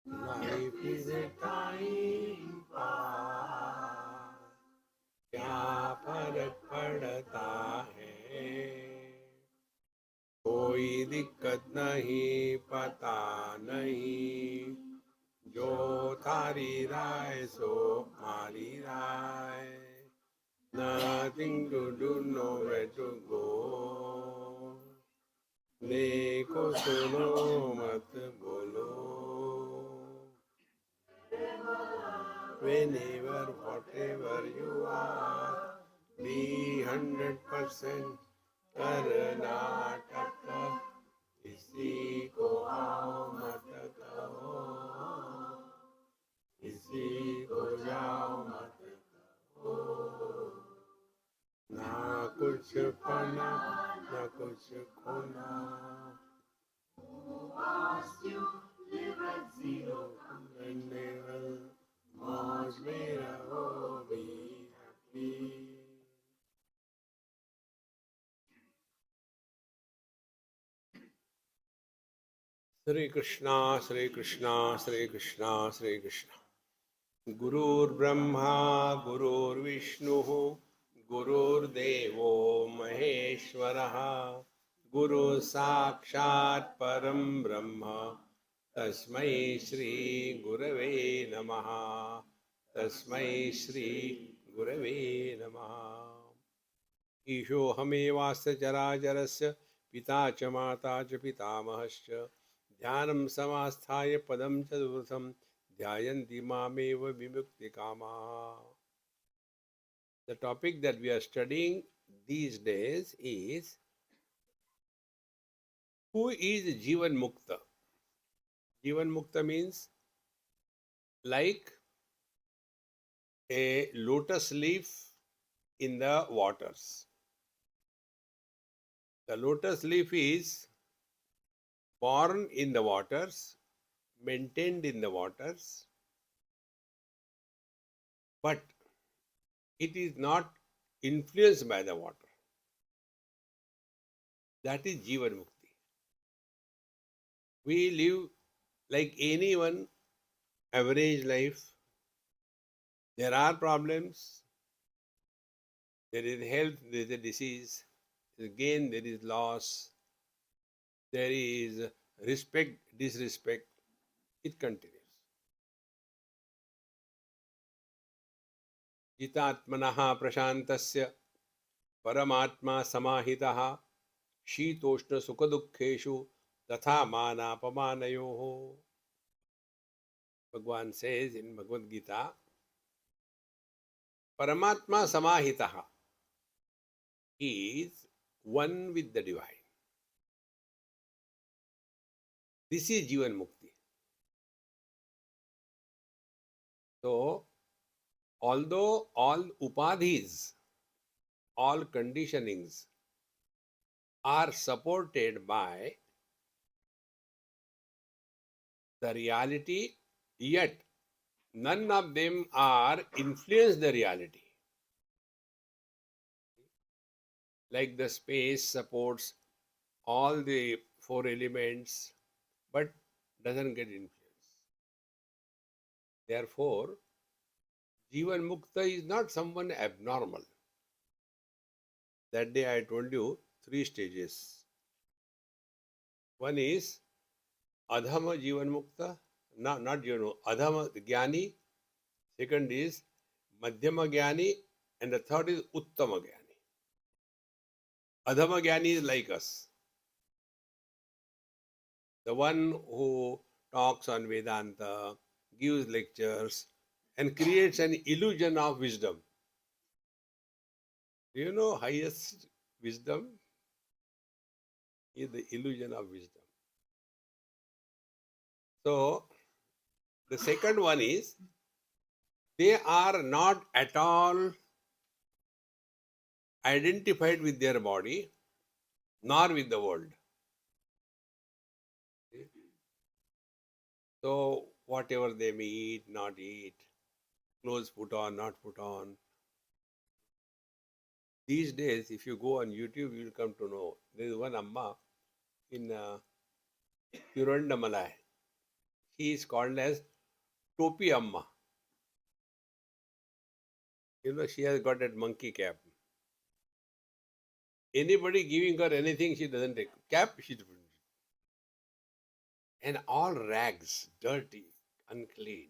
Life is a time pass, क्या फर्क पड़ता है, कोई दिक्कत नहीं, पता नहीं, जो थारी राय सो मारी राय, nothing to do, nowhere to go, देखो सुनो मत बोलो, whenever whatever you are, be 100% Karnataka, किसी को आओ मत कहो, किसी को जाओ मत कहो, ना कुछ पाना ना कुछ खोना, मौज में रहो, be happy. Hare Krishna, Hare Krishna, Hare Krishna, Hare Krishna. गुरुर्ब्रह्मा गुरुर्विष्णुः गुरुर्देवो महेश्वरः गुरु साक्षात् परं ब्रह्म तस्मै श्री गुरवे नमः तस्मै श्री गुरवे नमः ईशोऽहमेवास्य चराचरस्य पिता च माता च पितामहश्च ध्यानं समास्थाय पदं चतुर्थं ध्यायन्ति मामेव विमुक्तिकामाः. The topic that we are studying these days is who is Jivan Mukta. Jivan Mukta means like a lotus leaf in the waters. The lotus leaf is born in the waters, maintained in the waters, but it is not influenced by the water. That is Jivan Mukti. We live like anyone, average life. There are problems. There is health, there is a disease. There is gain, there is loss. There is respect, disrespect. It continues. जितात्मनः प्रशान्तस्य परमात्मा समाहितः शीतोष्णसुखदुःखेषु तथा मानापमानयोः. Bhagwan says in Bhagavad Gita, Paramatma Samahitaha, he is one with the divine. This is Jivan Mukti. So, although all upadhis, all conditionings are supported by the reality, yet none of them are influence the reality. Like the space supports all the four elements, but doesn't get influence. Therefore, Jivan Mukta is not someone abnormal. That day I told you 3 stages. One is Adhama Jivan Mukta, not Jivan, Adhama Jnani. Second is Madhyama Jnani, and the third is Uttama Jnani. Adhama Jnani is like us. The one who talks on Vedanta, gives lectures, and creates an illusion of wisdom. Do you know highest wisdom is the illusion of wisdom. So, the second one is they are not at all identified with their body nor with the world. So, whatever they may eat, not eat, clothes put on, not put on. These days, if you go on YouTube, you will come to know. There is one Amma in Tirundamalai. He is called as Topi Amma. You know, she has got that monkey cap. Anybody giving her anything, she doesn't take. Cap, she doesn't. And all rags, dirty, unclean.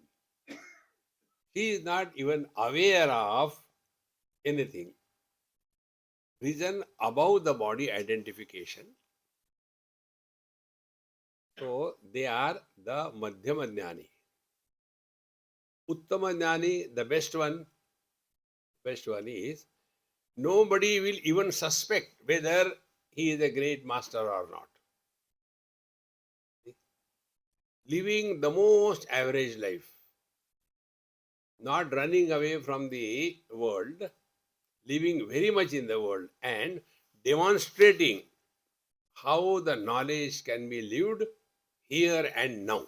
She is not even aware of anything. Reason above the body identification. So they are the Madhyama Jnani. Uttama Jnani, the best one is nobody will even suspect whether he is a great master or not. Living the most average life, not running away from the world, living very much in the world and demonstrating how the knowledge can be lived here and now.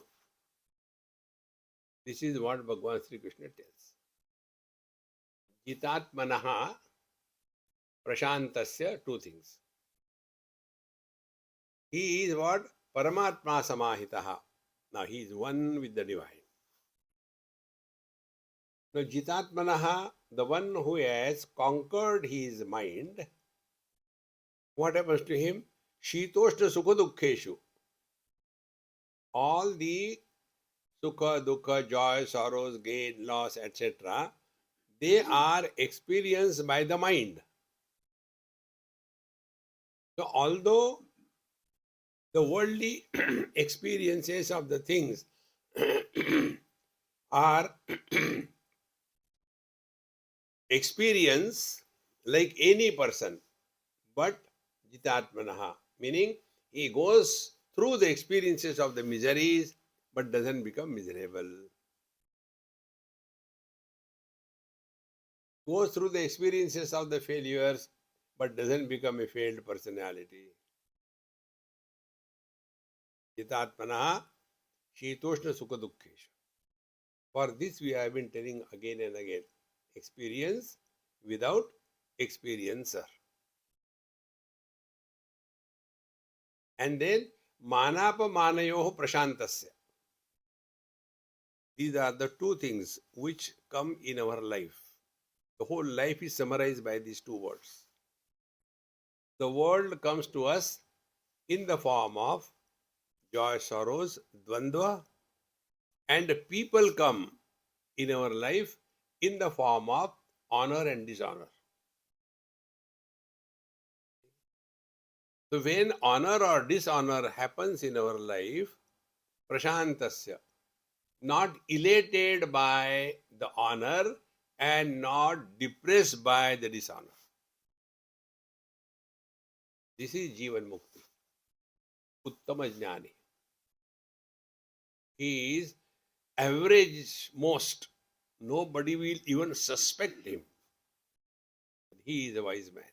This is what Bhagavan Sri Krishna tells. Jitatmanaha prashantasya, two things. He is what? Paramatma samahitaha. Now he is one with the divine. Now Jitatmanaha, the one who has conquered his mind, what happens to him? Shitoshna sukha dukkheshu. All the sukha, dukkha, joy, sorrows, gain, loss, etc., they are experienced by the mind. So although the worldly experiences of the things are experience like any person, but jitatmanaha, meaning he goes through the experiences of the miseries but doesn't become miserable. Goes through the experiences of the failures but doesn't become a failed personality. Jitatmanaha shitoshna sukha dukkheshu. For this we have been telling again and again. Experience without experiencer. And then manapa manayoho prashantasya. These are the two things which come in our life. The whole life is summarized by these two words. The world comes to us in the form of joy, sorrows, dvandva, and people come in our life in the form of honor and dishonor. So when honor or dishonor happens in our life, prashantasya, not elated by the honor and not depressed by the dishonor. This is Jivan Mukti. Uttama Jnani. He is average most. Nobody will even suspect him. He is a wise man.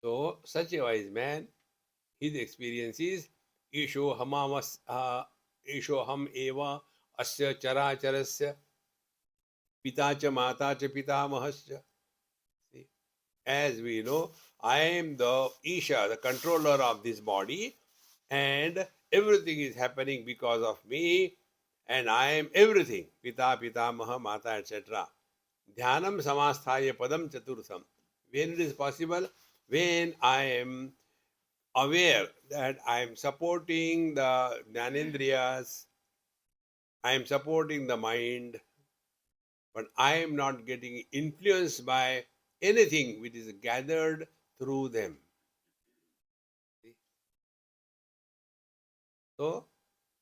So, such a wise man, his experience is Isho ham eva asya characharasya pita cha mata cha pitamahasya. As we know, I am the Isha, the controller of this body, and everything is happening because of me, and I am everything. Pita, Pitamaha, Mata, etc. Dhyanam samasthaya padam chaturtham. When it is possible, when I am aware that I am supporting the Jnanendriyas, I am supporting the mind, but I am not getting influenced by anything which is gathered through them. So,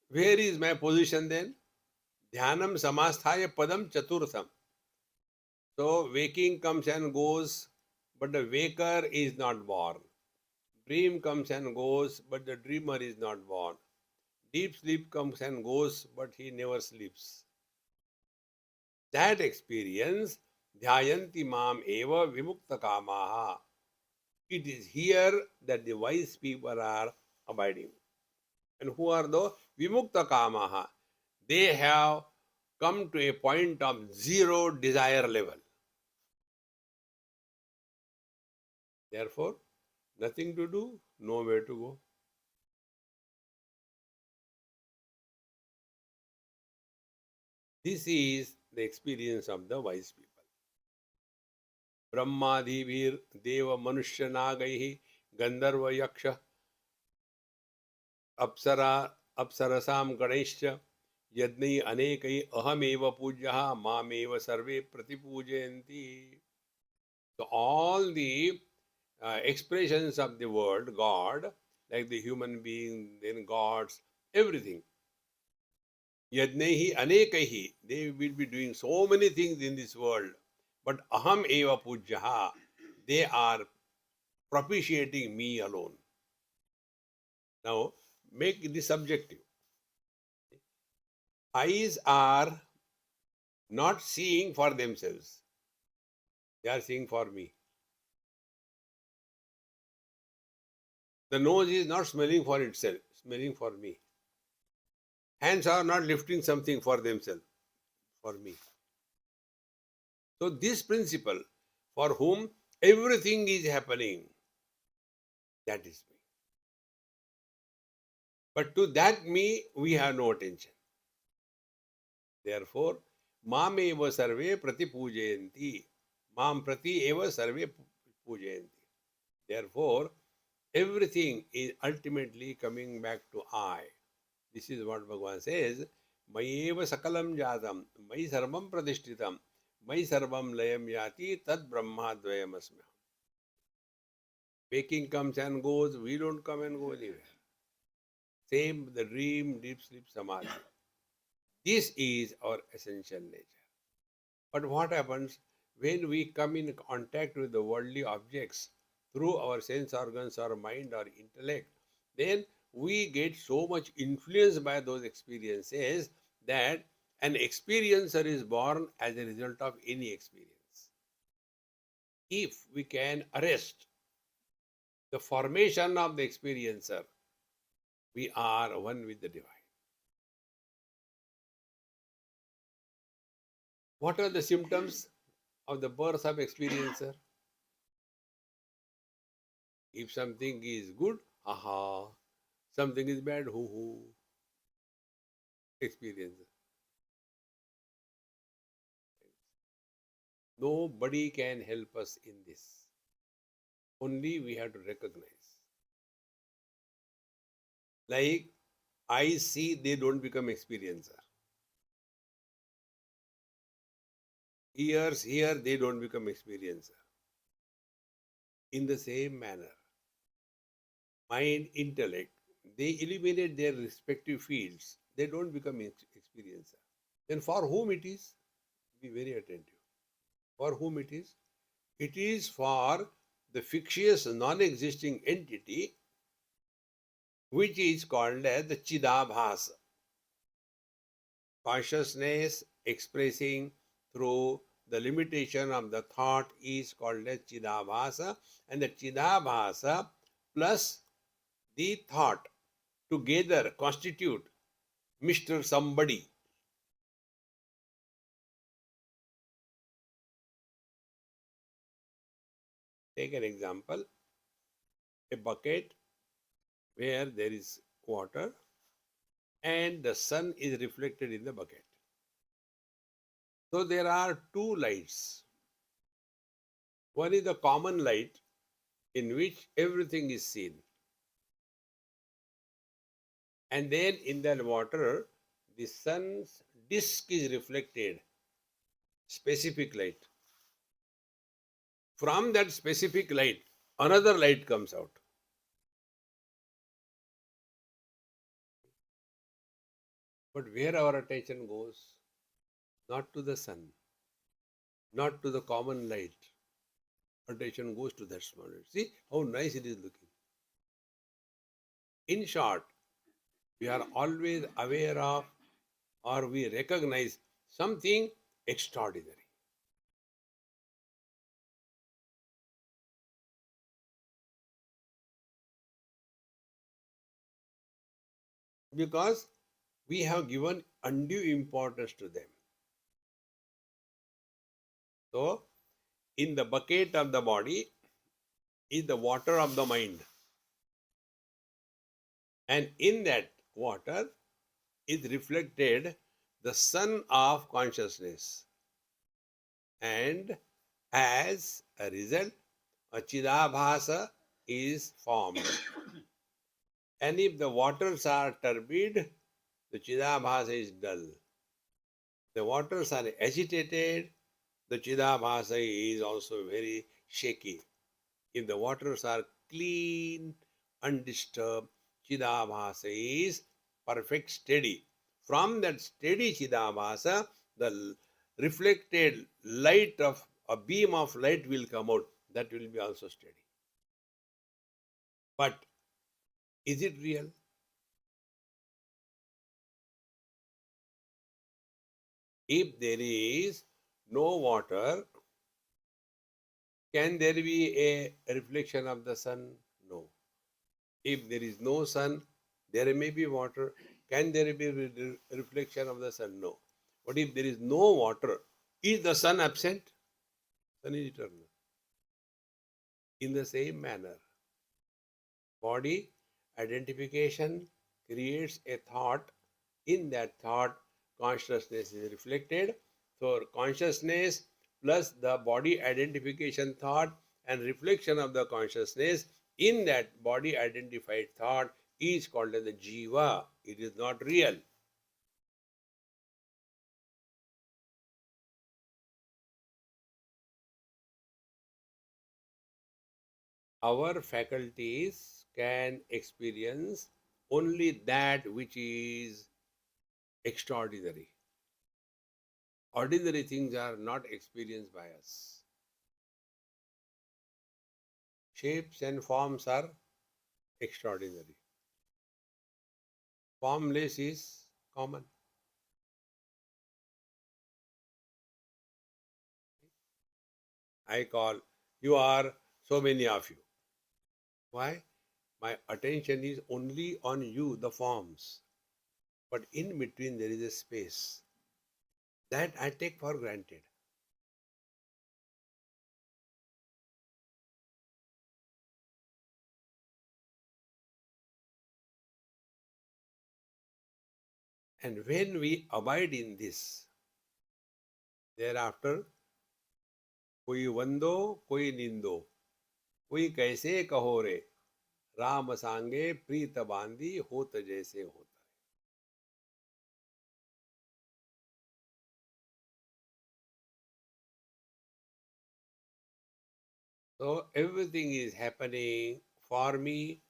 where is my position then? Dhyanam samasthaya padam chaturtham. So, waking comes and goes, but the waker is not born. Dream comes and goes, but the dreamer is not born. Deep sleep comes and goes, but he never sleeps. That experience, dhyayanti mam eva vimukta kamaha. It is here that the wise people are abiding. And who are the vimukta kamaha? They have come to a point of zero desire level. Therefore, nothing to do, nowhere to go. This is the experience of the wise people. ब्रह्मादिवीर देव मनुष्य नागैः गंधर्व यक्ष अप्सरा अप्सरसां गणैश्च यज्ञै अनेकै अहमेव पूज्यः मामेव सर्वे प्रतिपूजयन्ति. So all the expressions of the word God, like the human being, then gods, everything. Yajnaihi anekaihi, they will be doing so many things in this world. But aham eva pujyaha, they are propitiating me alone. Now, make this subjective. Eyes are not seeing for themselves. They are seeing for me. The nose is not smelling for itself, smelling for me. Hands are not lifting something for themselves, for me. So this principle, for whom everything is happening, that is me. But to that me, we have no attention. Therefore, mam eva sarve prati pujayanti. Mam prati eva sarve pujayanti. Therefore, everything is ultimately coming back to I. This is what Bhagavan says. Mayeva sakalam jatam, mai sarvam pradishtitam, mai sarvam layam yati, tad brahma dvayam asmya. Waking comes and goes, we don't come and go anywhere. Same the dream, deep sleep, samadhi. This is our essential nature. But what happens when we come in contact with the worldly objects through our sense organs or mind or intellect? Then we get so much influenced by those experiences that an experiencer is born as a result of any experience. If we can arrest the formation of the experiencer, we are one with the divine. What are the symptoms of the birth of experiencer? If something is good, aha. Something is bad, hoo hoo. Experiencer. Nobody can help us in this. Only we have to recognize. Like eyes see, they don't become experiencer. Ears hear, they don't become experiencer. In the same manner, mind, intellect, they illuminate their respective fields. They don't become experiencer. Then for whom it is? Be very attentive. For whom it is? It is for the fictitious non-existing entity which is called as the Chidabhasa. Consciousness expressing through the limitation of the thought is called as Chidabhasa, and the Chidabhasa plus the thought together constitute Mr. Somebody. Take an example, a bucket where there is water and the sun is reflected in the bucket. So there are two lights. One is the common light in which everything is seen. And then in that water, the sun's disk is reflected, specific light. From that specific light, another light comes out. But where our attention goes? Not to the sun, not to the common light. Attention goes to that small light. See how nice it is looking. In short, we are always aware of or we recognize something extraordinary. Because we have given undue importance to them. So, in the bucket of the body is the water of the mind. And in that water is reflected the sun of consciousness. And as a result, a Chidabhasa is formed. And if the waters are turbid, the Chidabhasa is dull. The waters are agitated, the Chidabhasa is also very shaky. If the waters are clean, undisturbed, Chidabhasa is perfect steady. From that steady Chidabhasa, the reflected light of a beam of light will come out. That will be also steady. But is it real? If there is no water, can there be a reflection of the sun? No. If there is no sun, there may be water. Can there be reflection of the sun? No. But if there is no water, is the sun absent? Sun is eternal. In the same manner, body identification creates a thought. In that thought, consciousness is reflected. So, consciousness plus the body identification thought and reflection of the consciousness in that body identified thought is called as the jiva. It is not real. Our faculties can experience only that which is extraordinary. Ordinary things are not experienced by us. Shapes and forms are extraordinary. Formless is common. I call, you are so many of you. Why? My attention is only on you, the forms. But in between there is a space. That I take for granted. And when we abide in this, thereafter, कोई वंदो कोई निंदो कोई कैसे कहो रे राम सांगे प्रीत बांधी होत जैसे होता है. So everything is happening for me,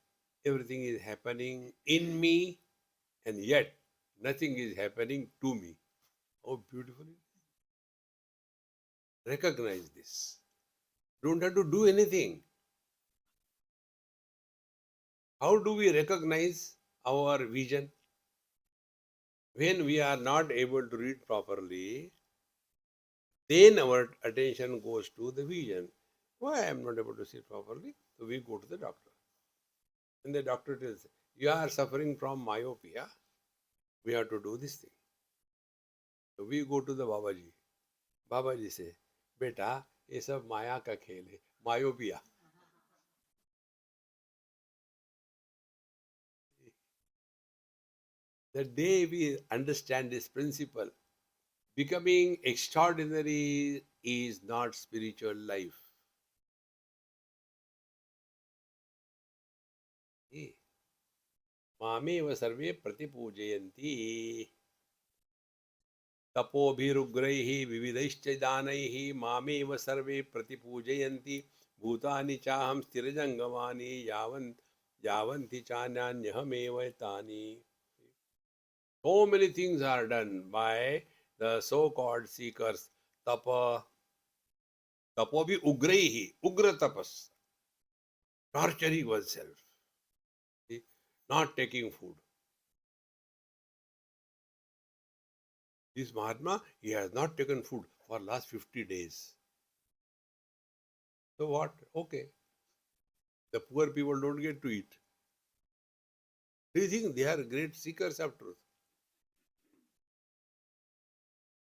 everything is happening in me, and yet nothing is happening to me. Oh, beautifully. Recognize this. Don't have to do anything. How do we recognize our vision? When we are not able to read properly, then our attention goes to the vision. Why I am not able to see properly? So we go to the doctor. And the doctor tells, you are suffering from myopia. We have to do this thing. So we go to the Babaji. Babaji say, Beta, ये सब माया का खेल है, myopia. The day we understand this principle, becoming extraordinary is not spiritual life. मामेव सर्वे प्रतिपूजयन्ति तपोभिरुग्रैः विविधैश्च दानैः मामेव सर्वे प्रतिपूजयन्ति भूतानि चाहं स्थिरजङ्गमानि यावन्ति चान्यान्यहमेव तानि. So many things are done by the so-called seekers. Tapa, tapobi ugraihi, ugra tapas, torturing oneself, see, not taking food. This Mahatma, he has not taken food for last 50 days. So what? Okay. The poor people don't get to eat. Do you think they are great seekers of truth?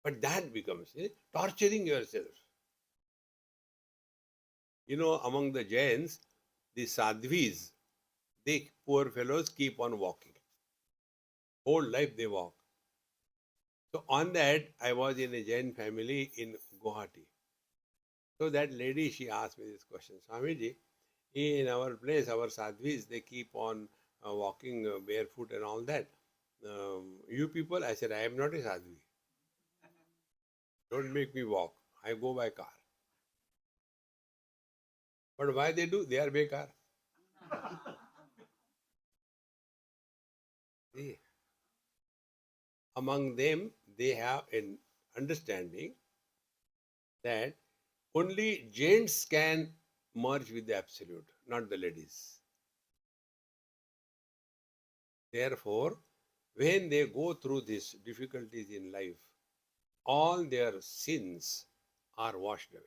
But that becomes torturing yourself. You know, among the Jains, the sadhvis, they poor fellows keep on walking. Whole life they walk. So on that, I was in a Jain family in Guwahati. So that lady, she asked me this question, Swamiji, in our place, our sadhvis, they keep on walking barefoot and all that. You people, I said, I am not a sadhvi. Don't make me walk. I go by car. But why they do? They are bekar. See, among them, they have an understanding that only gents can merge with the absolute, not the ladies. Therefore, when they go through these difficulties in life, all their sins are washed away.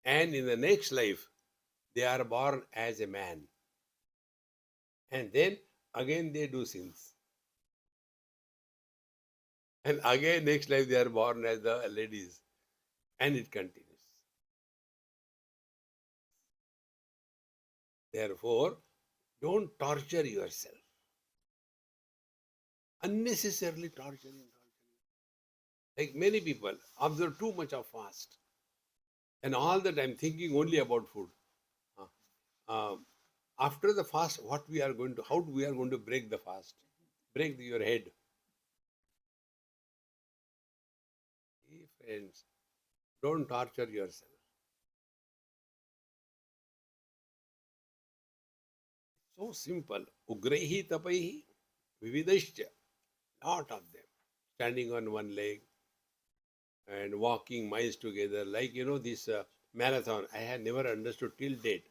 And in the next life, they are born as a man. And then again they do sins. And again next life they are born as the ladies. And it continues. Therefore, don't torture yourself. Unnecessarily torturing. Like many people observe too much of fast. And all the time thinking only about food. After the fast, how we are going to break the fast? Break your head. Hey friends, don't torture yourself. So simple. Ugraihi tapaihi vividascha. Lot of them. Standing on one leg and walking miles together. Like, this marathon. I had never understood till date.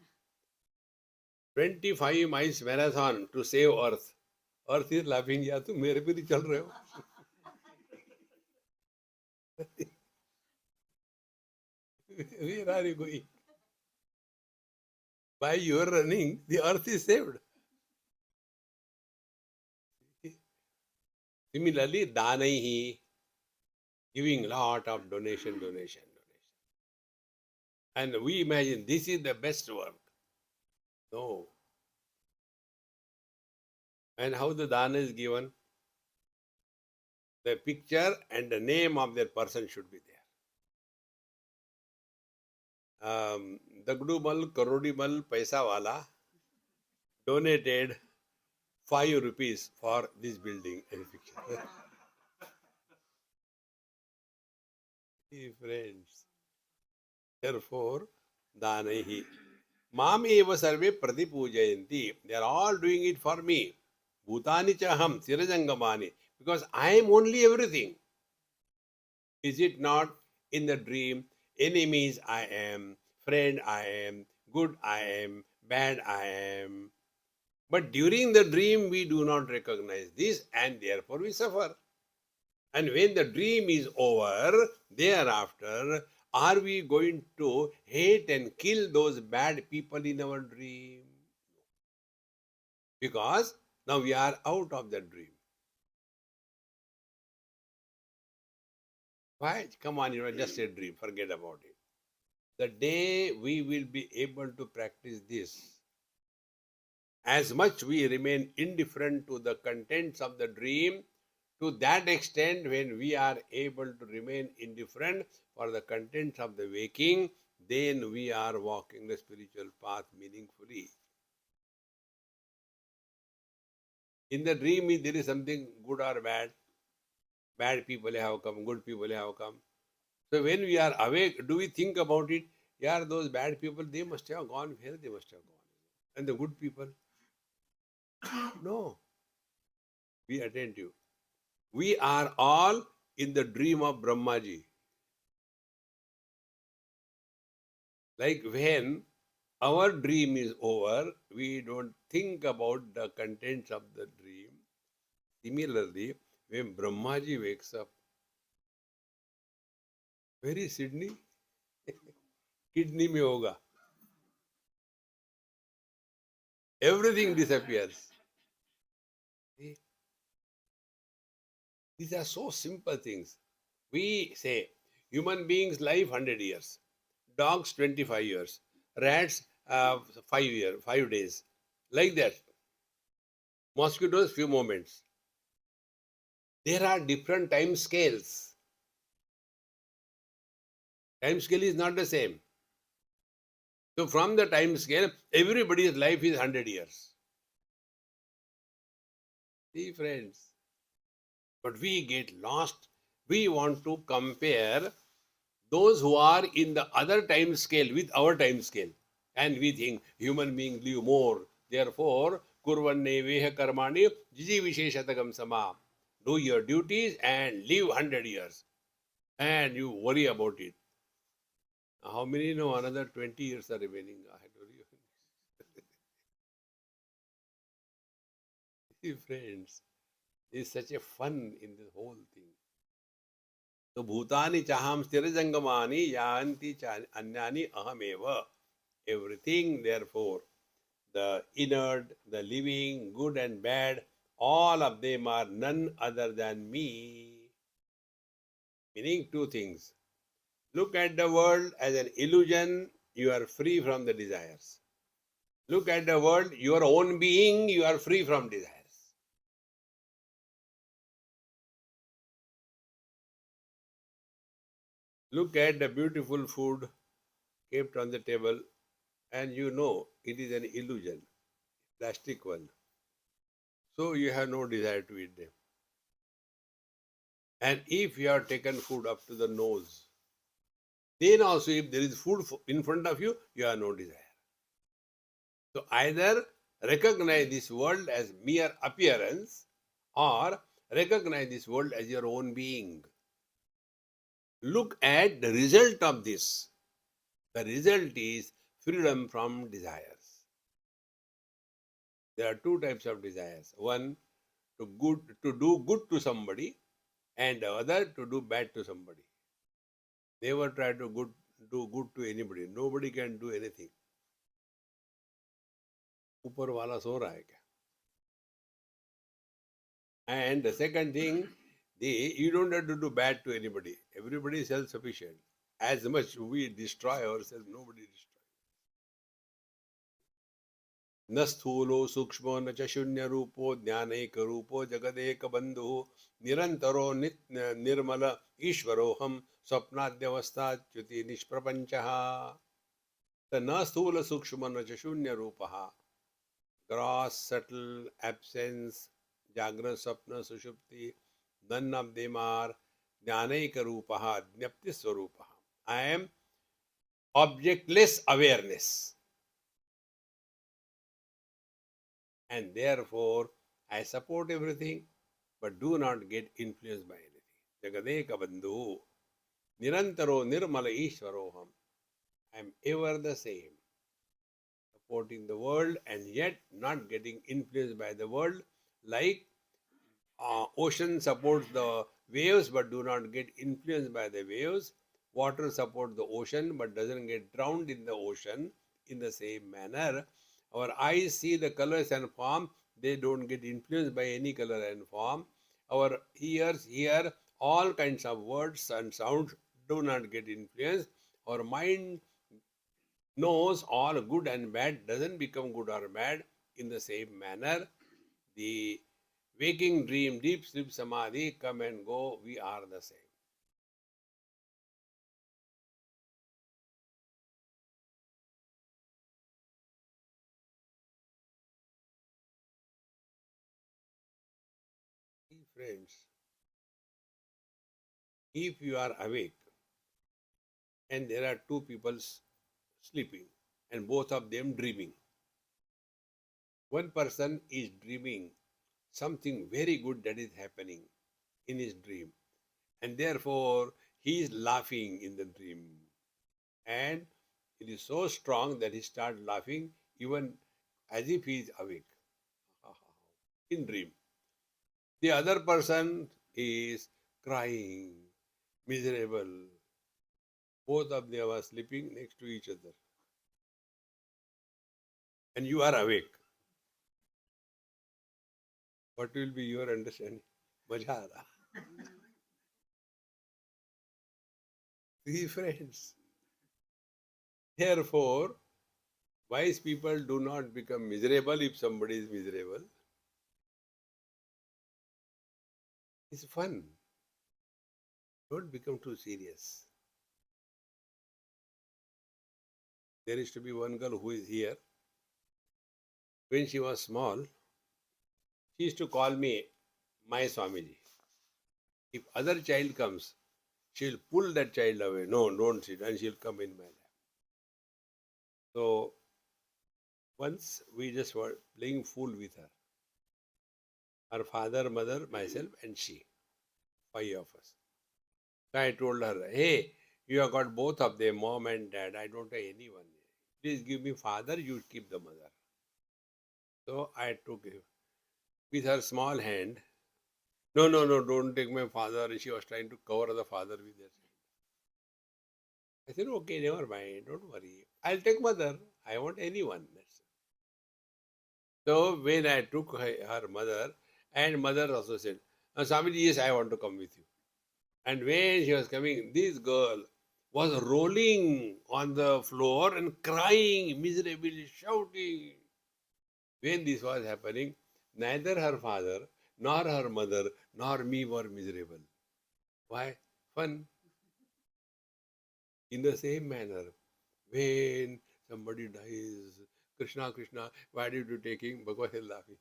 25 miles marathon to save Earth. Earth is laughing. या तुम मेरे पे नहीं चल रहे हो. Where are you going? By your running, the earth is saved. Similarly, danaihi, giving lot of donation. And we imagine this is the best work. No. And how the dana is given? The picture and the name of that person should be there. Dagdumal Karodimal Paisawala donated 5 rupees for this building. Hey friends. Therefore, Danaihi. Mam eva sarve pratipujayanti. They are all doing it for me. Bhutani chaham sirajangamani. Because I am only everything. Is it not in the dream? Enemies I am, friend I am, good I am, bad I am. But during the dream, we do not recognize this and therefore we suffer. And when the dream is over, thereafter, are we going to hate and kill those bad people in our dream? Because now we are out of the dream. Why? Come on, just a dream, forget about it. The day we will be able to practice this, as much we remain indifferent to the contents of the dream, to that extent when we are able to remain indifferent for the contents of the waking, then we are walking the spiritual path meaningfully. In the dream, there is something good or bad. Bad people have come, good people have come. So when we are awake, do we think about it? Yeah, those bad people, they must have gone where they must have gone. And the good people? No. Be attentive. We are all in the dream of Brahmaji. Like when our dream is over, we don't think about the contents of the dream. Similarly, when Brahmaji wakes up, where is Sydney? Kidney mein hoga. Everything disappears. See? These are so simple things. We say human beings live 100 years, dogs 25 years, rats 5 days, like that. Mosquitoes few moments. There are different time scales. Time scale is not the same. So from the time scale, everybody's life is 100 years. See, friends. But we get lost. We want to compare those who are in the other time scale with our time scale. And we think human beings live more. Therefore, kurvanne veha karmani jiji visheshatagam sama. Do your duties and live 100 years. And you worry about it. How many know another 20 years are remaining? I don't know. See, friends, there's such a fun in the whole thing. So bhutani chaham sthirajangamani yanti anyani ahameva. Everything, therefore, the inert, the living, good and bad, all of them are none other than me. Meaning two things. Look at the world as an illusion, you are free from the desires. Look at the world, your own being, you are free from desires. Look at the beautiful food kept on the table, and you know it is an illusion, plastic one. So you have no desire to eat them. And if you have taken food up to the nose, then also if there is food in front of you, you have no desire. So either recognize this world as mere appearance or recognize this world as your own being. Look at the result of this. The result is freedom from desires. There are two types of desires. One, to do good to somebody, and the other to do bad to somebody. Never try to do good to anybody. Nobody can do anything. ऊपर वाला सो रहा है क्या? And the second thing, you don't have to do bad to anybody. Everybody is self-sufficient. As much we destroy ourselves, nobody destroys. न स्थूलो सूक्ष्मो न च शून्य रूपो ज्ञानैक रूपो जगदेक बंधु निरंतरो निर्मल ईश्वरोहम स्वप्नाद्यवस्थाच्युति निष्प्रपंचः. न स्थूल सूक्ष्म न च शून्य रूपः. Gross, subtle, absence, Jagrana, Sapna, Sushupti, none of them are Jnanaika Rupaha, Jnapti Swarupaha. I am objectless awareness. And therefore, I support everything, but do not get influenced by anything. Jagadeka Bandhu, Nirantaro Nirmala Ishwaroham. I am ever the same. Supporting the world and yet not getting influenced by the world, like ocean supports the waves but do not get influenced by the waves. Water supports the ocean but doesn't get drowned in the ocean. In the same manner, our eyes see the colors and form, they don't get influenced by any color and form. Our ears hear all kinds of words and sounds, do not get influenced. Our mind knows all good and bad, doesn't become good or bad. In the same manner, the waking dream, deep sleep samadhi come and go, we are the same. Friends, if you are awake and there are two people sleeping and both of them dreaming, one person is dreaming something very good that is happening in his dream, and therefore he is laughing in the dream, and it is so strong that he starts laughing even as if he is awake in dream. The other person is crying, miserable. Both of them are sleeping next to each other. And you are awake. What will be your understanding? Maja aa raha. See, friends. Therefore, wise people do not become miserable if somebody is miserable. It's fun. Don't become too serious. There is to be one girl who is here. When she was small, she used to call me my Swamiji. If other child comes, she'll pull that child away. No, don't sit. And she'll come in my lap. So once we just were playing fool with her. Her father, mother, myself, and she. 5 of us. So I told her, hey, you have got both of them, mom and dad. I don't have anyone. Please give me father, you keep the mother. So I took him with her small hand. No, no, no, don't take my father. She was trying to cover the father with her hand. I said, okay, never mind, don't worry. I'll take mother. I want anyone. That's it. So when I took her mother, and mother also said, Swamiji, yes, I want to come with you. And when she was coming, this girl was rolling on the floor and crying miserably, shouting. When this was happening, neither her father, nor her mother, nor me were miserable. Why? Fun. In the same manner, when somebody dies, Krishna, Krishna, why did you take him? Bhagavad is laughing.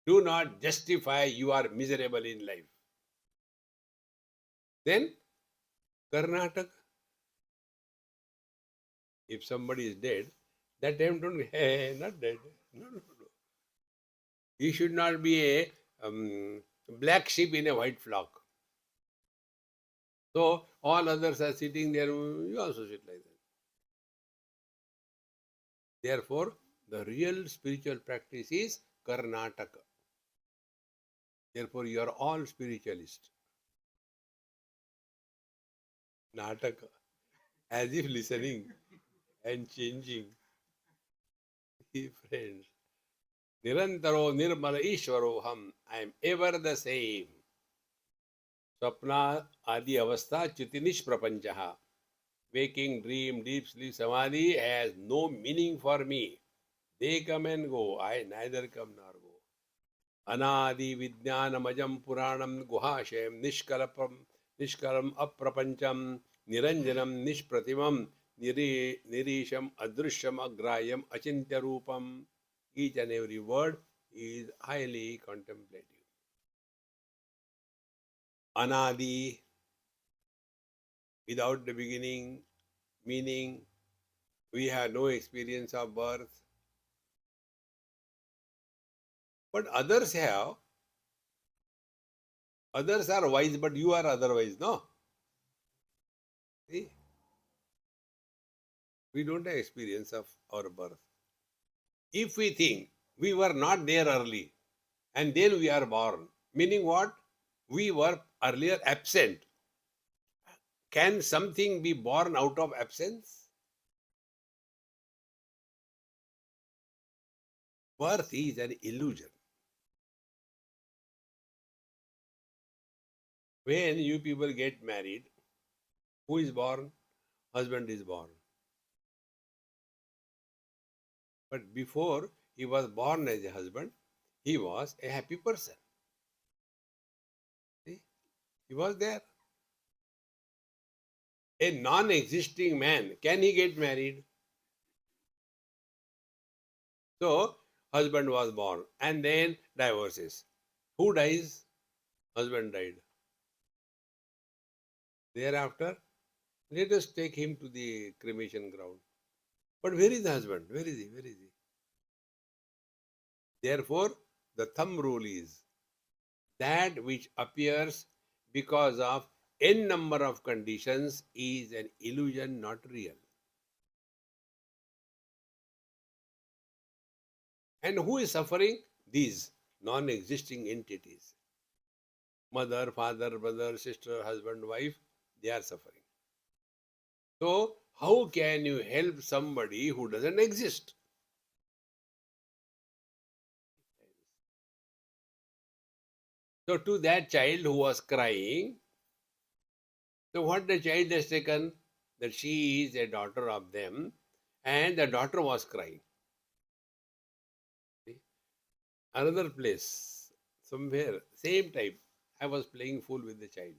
Do not justify you are miserable in life. Then, Karnataka, if somebody is dead, that time don't be, hey, not dead. No, no, no. You should not be a black sheep in a white flock. So all others are sitting there, you also sit like that. Therefore, the real spiritual practice is Karnataka. Therefore, you are all spiritualists. Nataka. As if listening and changing. Friends. Nirantaro nirmala ishwaroham. I am ever the same. Swapna adi avastha chitinish prapanchaha. Waking, dream, deep sleep, samadhi has no meaning for me. They come and go. I neither come nor go. Anadi Vijnanamajam Puranam Guhashem Nishkalam Aprapancham Niranjanam Nishpratimam Nirisham Adrusham Agrayam Achintya Rupam. Each and every word is highly contemplative. Anadi, without the beginning, meaning we have no experience of birth. But others have. Others are wise, but you are otherwise, no? See? We don't have experience of our birth. If we think we were not there early and then we are born, meaning what? We were earlier absent. Can something be born out of absence? Birth is an illusion. When you people get married, who is born? Husband is born. But before he was born as a husband, he was a happy person. See? He was there. A non-existing man, can he get married? So, husband was born and then divorces. Who dies? Husband died. Thereafter, let us take him to the cremation ground. But where is the husband? Where is he? Where is he? Therefore, the thumb rule is that which appears because of n number of conditions is an illusion, not real. And who is suffering? These non-existing entities. Mother, father, brother, sister, husband, wife, they are suffering. So, how can you help somebody who doesn't exist? So, to that child who was crying, so what the child has taken? That she is a daughter of them, and the daughter was crying. See? Another place. somewhere, same time, I was playing fool with the child.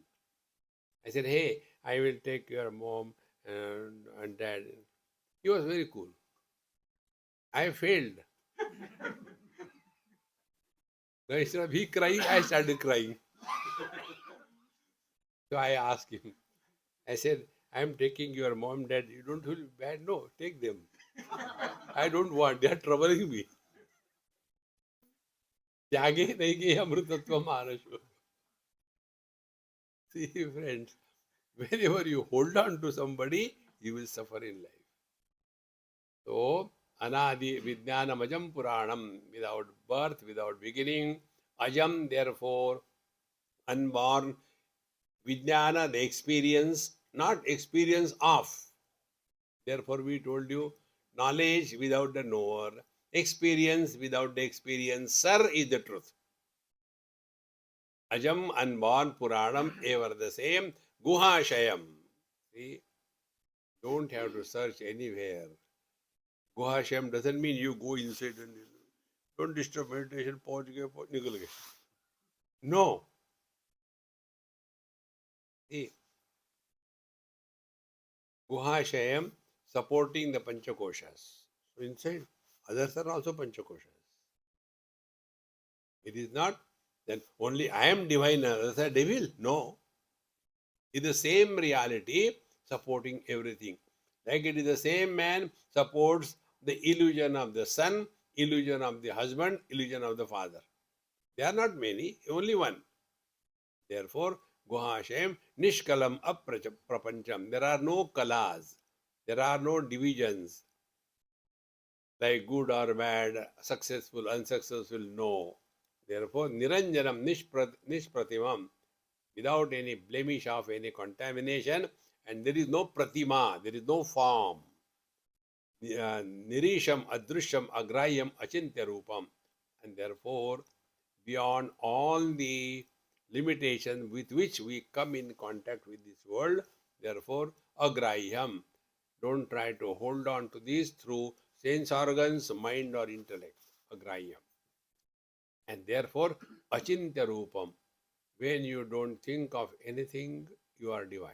I said, hey, I will take your mom and dad. He was very cool. I failed. Now instead of he crying, I started crying. So I asked him, I said, I'm taking your mom, dad. You don't feel bad? No, take them. I don't want. They are troubling me. त्यागे नहीं अमृतत्व Maharashtra. See, friends, whenever you hold on to somebody, you will suffer in life. So, anadi vijnanam ajam puranam, without birth, without beginning. Ajam, therefore, unborn. Vijnana, the experience, not experience of. Therefore, we told you, knowledge without the knower, experience without the experiencer is the truth. Ajam, unborn, Puranam, ever the same. Guhashayam. See, don't have to search anywhere. Guhashayam doesn't mean you go inside and don't disturb meditation, pause, nikal gaye. No. See, Guhashayam supporting the Panchakoshas. So inside, others are also Panchakoshas. It is not that only I am divine, others are devil. No. It is the same reality supporting everything. Like it is the same man supports the illusion of the son, illusion of the husband, illusion of the father. They are not many, only one. Therefore, Guhashem, Nishkalam Aprapancham. There are no kalas, there are no divisions like good or bad, successful, unsuccessful, no. Therefore, Niranjanam Nishpratimam, without any blemish of any contamination, and there is no pratima, there is no form. Nirisham, Adrishyam, Agrayam, Achintya Rupam. And therefore, beyond all the limitations with which we come in contact with this world, therefore, Agrahyam. Don't try to hold on to this through sense organs, mind or intellect. Agrahyam. And therefore, Achintya Rupam. When you don't think of anything, you are divine.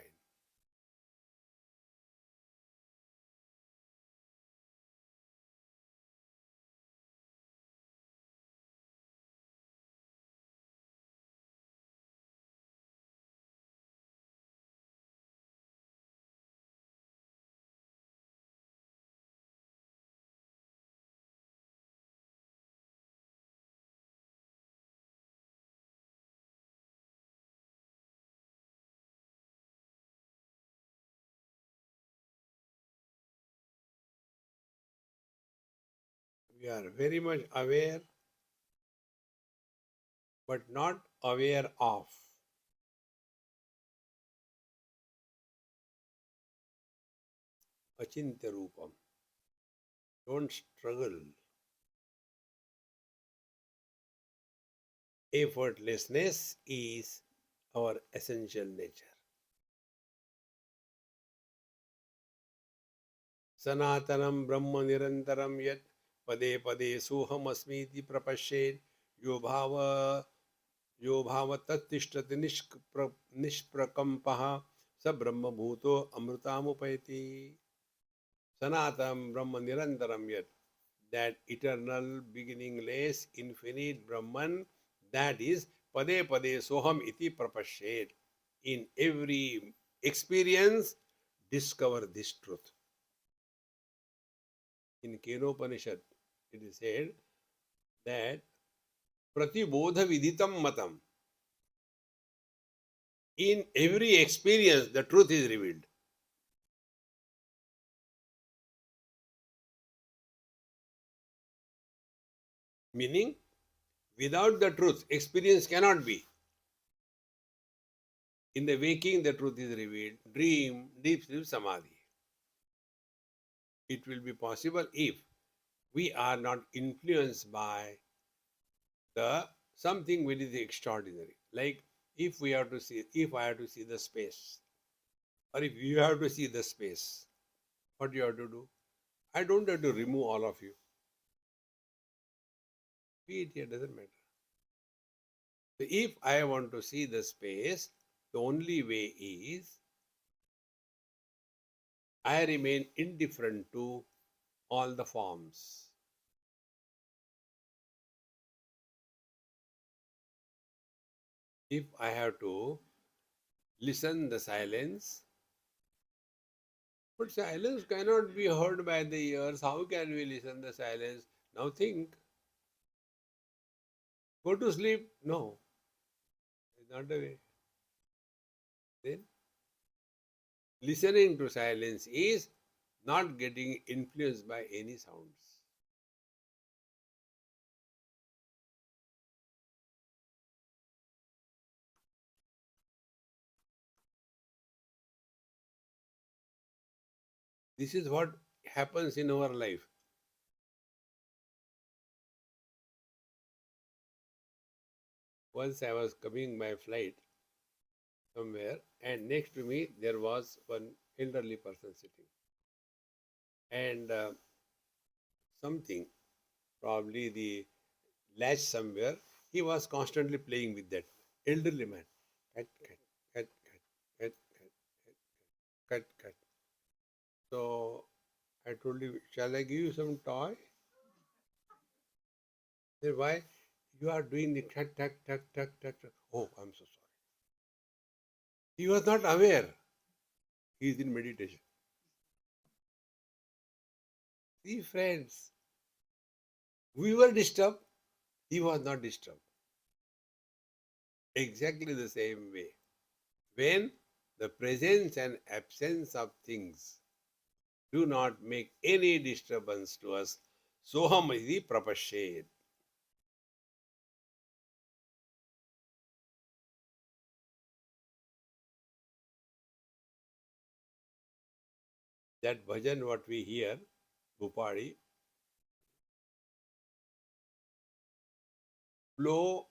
We are very much aware, but not aware of. Achintya Rupam. Don't struggle. Effortlessness is our essential nature. Sanatanam Brahma Nirantaram Yat Pade Pade Soham Asmiti Prapashet Yo Bhava Tattishtati Nishprakampaha Sa Brahma Bhuto Amrutamupayati. Sanatam Brahma Nirantaram Yat. That eternal, beginningless, infinite Brahman, that is Pade Pade Soham Iti Prapashet. In every experience, discover this truth. In Kenopanishad, it is said that Pratibodha Viditam Matam. In every experience, the truth is revealed. Meaning, without the truth, experience cannot be. In the waking, the truth is revealed. Dream, deep sleep, samadhi. It will be possible if we are not influenced by the something very extraordinary. Like if I have to see the space, or if you have to see the space, what you have to do? I don't have to remove all of you. Be it here, doesn't matter. So if I want to see the space, the only way is I remain indifferent to all the forms. If I have to listen the silence, but silence cannot be heard by the ears. How can we listen the silence? Now think. Go to sleep? No, it's not the way. Then listening to silence is not getting influenced by any sounds. This is what happens in our life. Once I was coming by flight somewhere, and next to me there was one elderly person sitting. And something, probably the latch somewhere, he was constantly playing with that elderly man. Cut, cut, cut, cut, cut, cut, cut, cut. So I told him, shall I give you some toy? He said, why? You are doing the cut, tuck, tuck, tuck, tuck, tuck. Oh, I'm so sorry. He was not aware. He is in meditation. See, friends, we were disturbed. He was not disturbed. Exactly the same way. When the presence and absence of things do not make any disturbance to us, soham iti prapashyet. That bhajan what we hear, Bhupadi, blow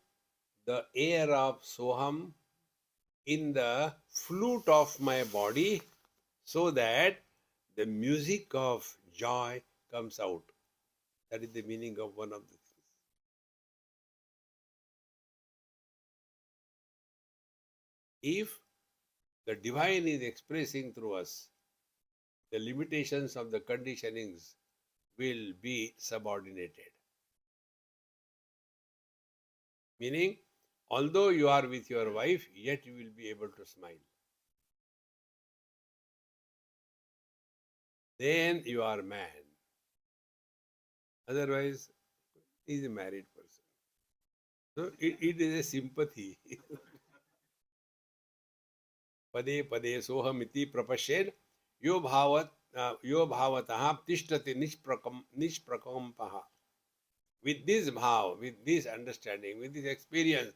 the air of soham in the flute of my body so that the music of joy comes out. That is the meaning of one of the things. If the divine is expressing through us, the limitations of the conditionings will be subordinated. Meaning, although you are with your wife, yet you will be able to smile. Then you are man. Otherwise, he is a married person. So it is a sympathy. Pade pade sohamiti prapashed yo bhavatah tishtati nishprakampaha. With this bhav, with this understanding, with this experience,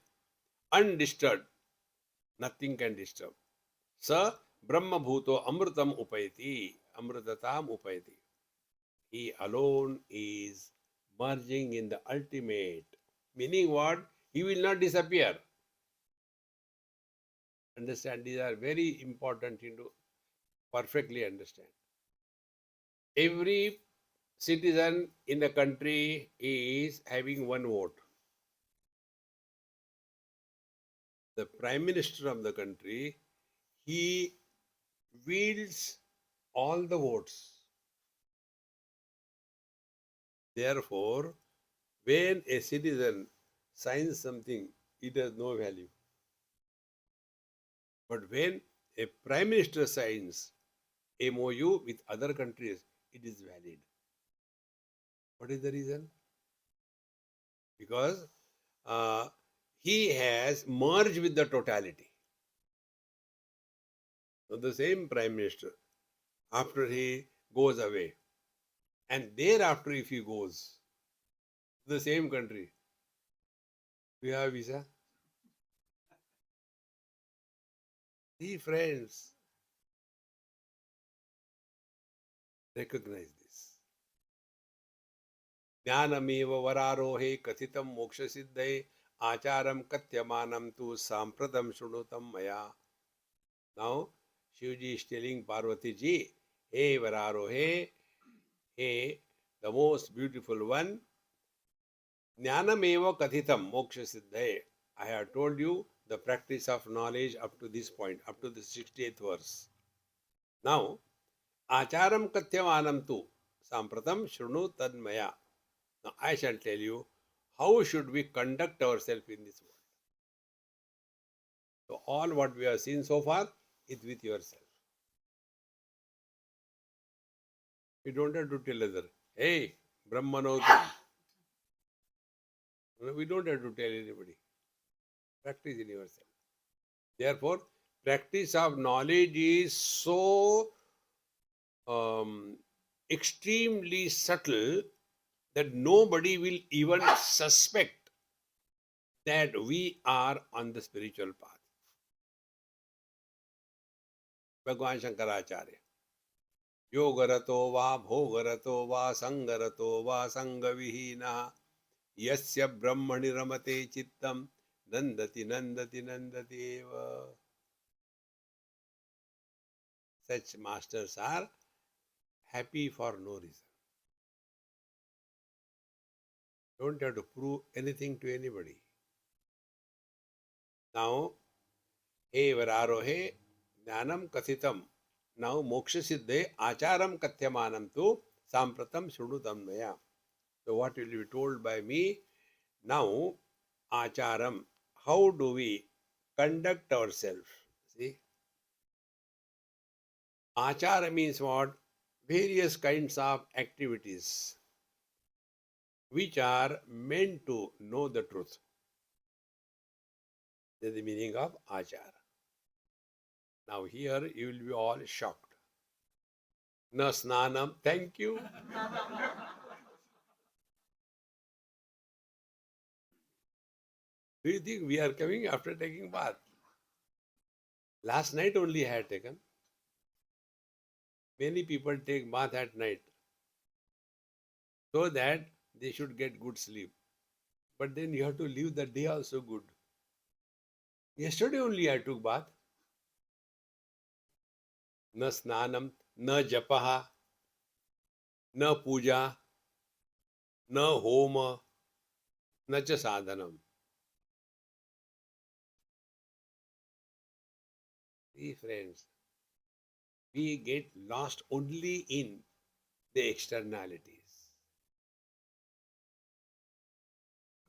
undisturbed, nothing can disturb. Sa Brahma Bhuto Amritam Upayati, Amritatam Upayati. He alone is merging in the ultimate. Meaning what? He will not disappear. Understand? These are very important to perfectly understand. Every citizen in the country is having one vote. The Prime Minister of the country, he wields all the votes. Therefore, when a citizen signs something, it has no value. But when a Prime Minister signs MOU with other countries, it is valid. What is the reason? Because he has merged with the totality. So the same Prime Minister, after he goes away, and thereafter if he goes to the same country, we have visa. See, friends, recognize this. ज्ञानमेव वरारोहे कथितं मोक्षसिद्धये आचारं कथ्यमानं तु सांप्रतं शृणुतं मया. Now, Shivji is telling Parvati ji, hey Vararohe, hey, the most beautiful one, Jnanameva Kathitam Moksha Siddhaye. I have told you the practice of knowledge up to this point, up to the 68th verse. Now, acharam katyamanam tu sampratam shrunu tadmaya. Now, I shall tell you how should we conduct ourselves in this world. So, all what we have seen so far is with yourself. You don't have to tell others, hey, Brahmanotam. We don't have to tell anybody. Practice in yourself. Therefore, practice of knowledge is so extremely subtle that nobody will even suspect that we are on the spiritual path. Bhagwan Shankaracharya. Yogarato va bhogarato va sangarato va sangavihina yasya brahmani ramate chittam nandati nandati nandati eva. Such masters are happy for no reason. Don't have to prove anything to anybody. Now, he vararohe jnanam kathitam. Now, moksha siddhe acharam katyamanam tu sampratam shunutam maya. So, what will be told by me? Now, acharam. How do we conduct ourselves? See? Achara means what? Various kinds of activities which are meant to know the truth. That is the meaning of achara. Now here you will be all shocked. Na snanam, thank you. Do you think we are coming after taking bath? Last night only I had taken. Many people take bath at night so that they should get good sleep. But then you have to leave the day also good. Yesterday only I took bath. Na snanam, na japaha, na puja, na homa, na cha sadhanam. See friends, we get lost only in the externalities.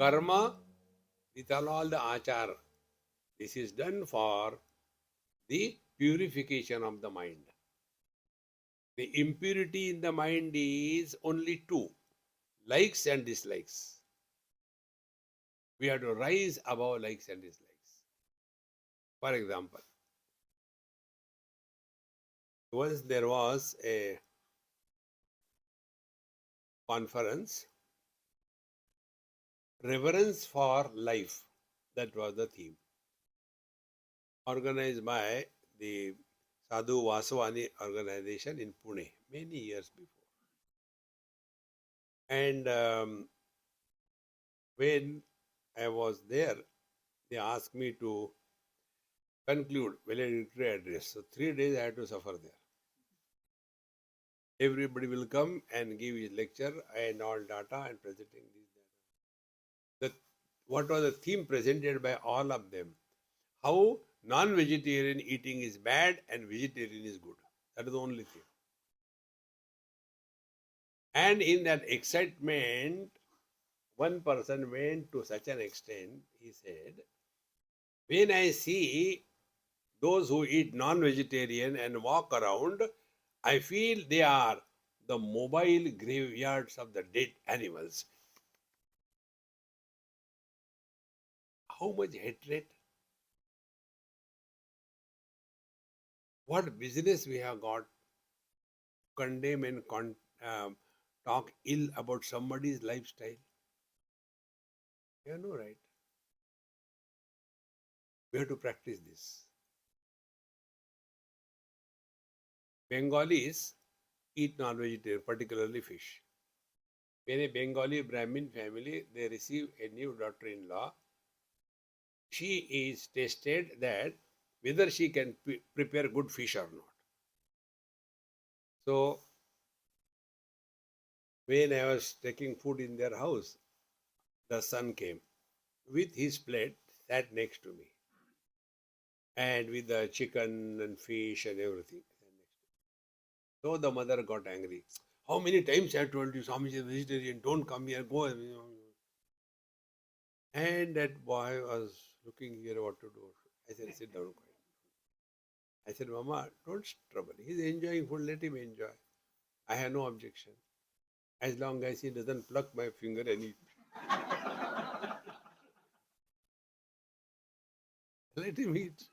Karma, with all the achar, this is done for the purification of the mind. The impurity in the mind is only two, likes and dislikes. We have to rise above likes and dislikes. For example, once there was a conference, reverence for life, that was the theme, organized by the Sadhu Vasavani organization in Pune many years before. And when I was there, they asked me to conclude valedictory address. So 3 days I had to suffer there. Everybody will come and give his lecture and all data and presenting this data. What was the theme presented by all of them? How non-vegetarian eating is bad and vegetarian is good. That is the only thing. And in that excitement, one person went to such an extent, he said, when I see those who eat non-vegetarian and walk around, I feel they are the mobile graveyards of the dead animals. How much hatred? What business we have got? Condemn and talk ill about somebody's lifestyle. You have no right. We have to practice this. Bengalis eat non-vegetarian, particularly fish. When a Bengali Brahmin family, they receive a new daughter-in-law, she is tested that whether she can prepare good fish or not. So, when I was taking food in their house, the son came with his plate sat next to me, and with the chicken and fish and everything. So the mother got angry. How many times I have told you, Swamiji is vegetarian, don't come here, go. And that boy was looking here what to do. I said, sit down quiet. I said, Mama, don't trouble. He's enjoying food, let him enjoy. I have no objection. As long as he doesn't pluck my finger and eat. Let him eat.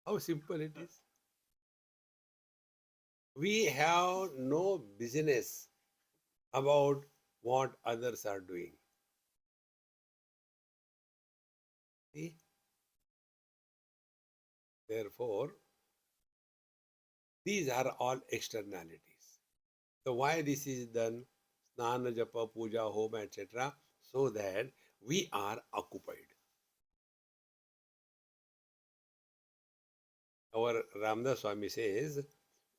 How simple it is. We have no business about what others are doing. See? Therefore, these are all externalities. So why this is done? Snana, japa, puja, homa, etc. So that we are occupied. Our Ramdas Swami says,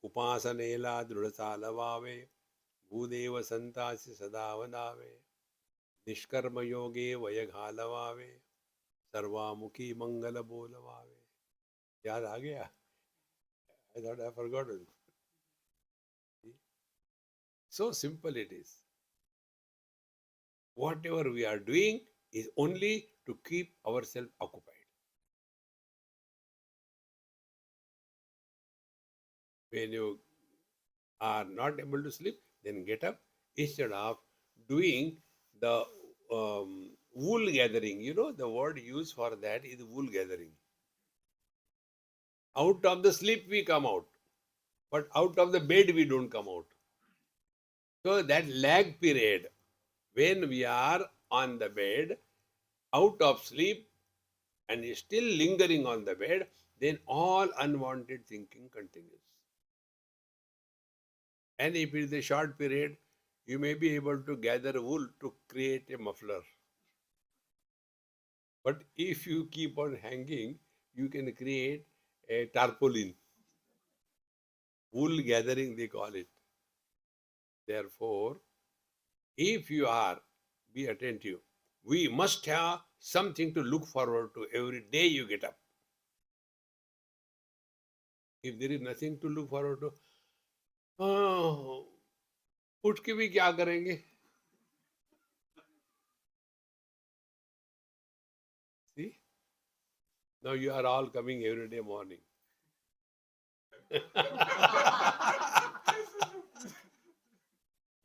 Upasanela drudhasalavave, Bhudeva santasi sadavadave, Nishkarma yoge vayaghalavave, Sarvamukhi mangala bolavave. याद आ गया? I thought I forgotten. So simple it is. Whatever we are doing is only to keep ourselves occupied. When you are not able to sleep, then get up instead of doing the wool gathering. You know, the word used for that is wool gathering. Out of the sleep we come out, but out of the bed we don't come out. So that lag period, when we are on the bed, out of sleep, and still lingering on the bed, then all unwanted thinking continues. And if it is a short period, you may be able to gather wool to create a muffler. But if you keep on hanging, you can create a tarpaulin. Wool gathering, they call it. Therefore, if you are, be attentive. We must have something to look forward to every day you get up. If there is nothing to look forward to, उठ के भी क्या करेंगे? See? Now you are all coming every day morning.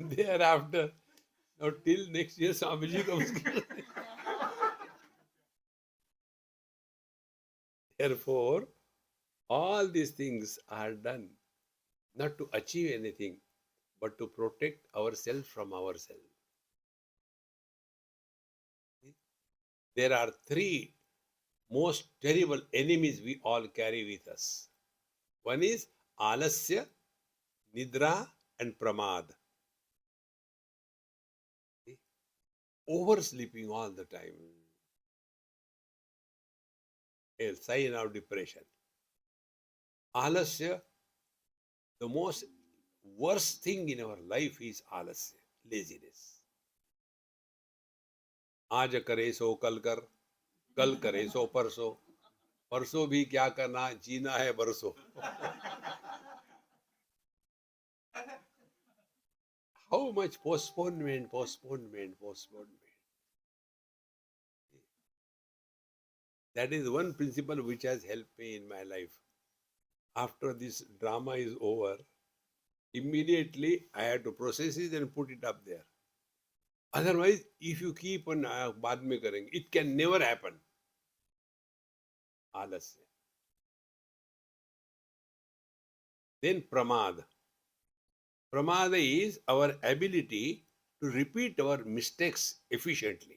Thereafter, now till next year, Swamiji comes. Therefore, all these things are done not to achieve anything, but to protect ourselves from ourselves. There are three most terrible enemies we all carry with us. One is alasya, nidra, and pramad. Oversleeping all the time, a sign of depression. Alasya, the most worst thing in our life is alasya, laziness. आज करे सो कल करे सो परसों, परसों भी क्या करना, जीना है बरसों. How much postponement. That is one principle which has helped me in my life. After this drama is over, immediately I had to process it and put it up there. Otherwise, if you keep on baad mein karenge, it can never happen. Alasya. Then pramad. Pramada is our ability to repeat our mistakes efficiently.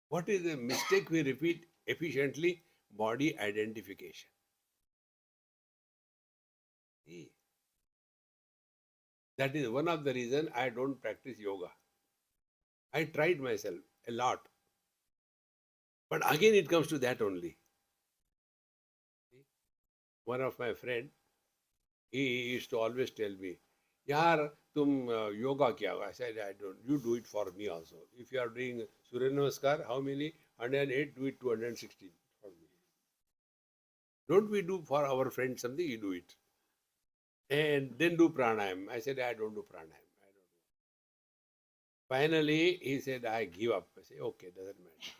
What is the mistake we repeat efficiently? Body identification. See? That is one of the reasons I don't practice yoga. I tried myself a lot. But again it comes to that only. One of my friends, he used to always tell me, यार तुम yoga किया होगा. I said, I don't. You do it for me also. If you are doing Surya Namaskar, how many? 108, do it 216 for me. Don't we do for our friends something? You do it. And then do pranayam. I said, I don't do pranayam. I don't do. Finally, he said, I give up. I said, okay, doesn't matter.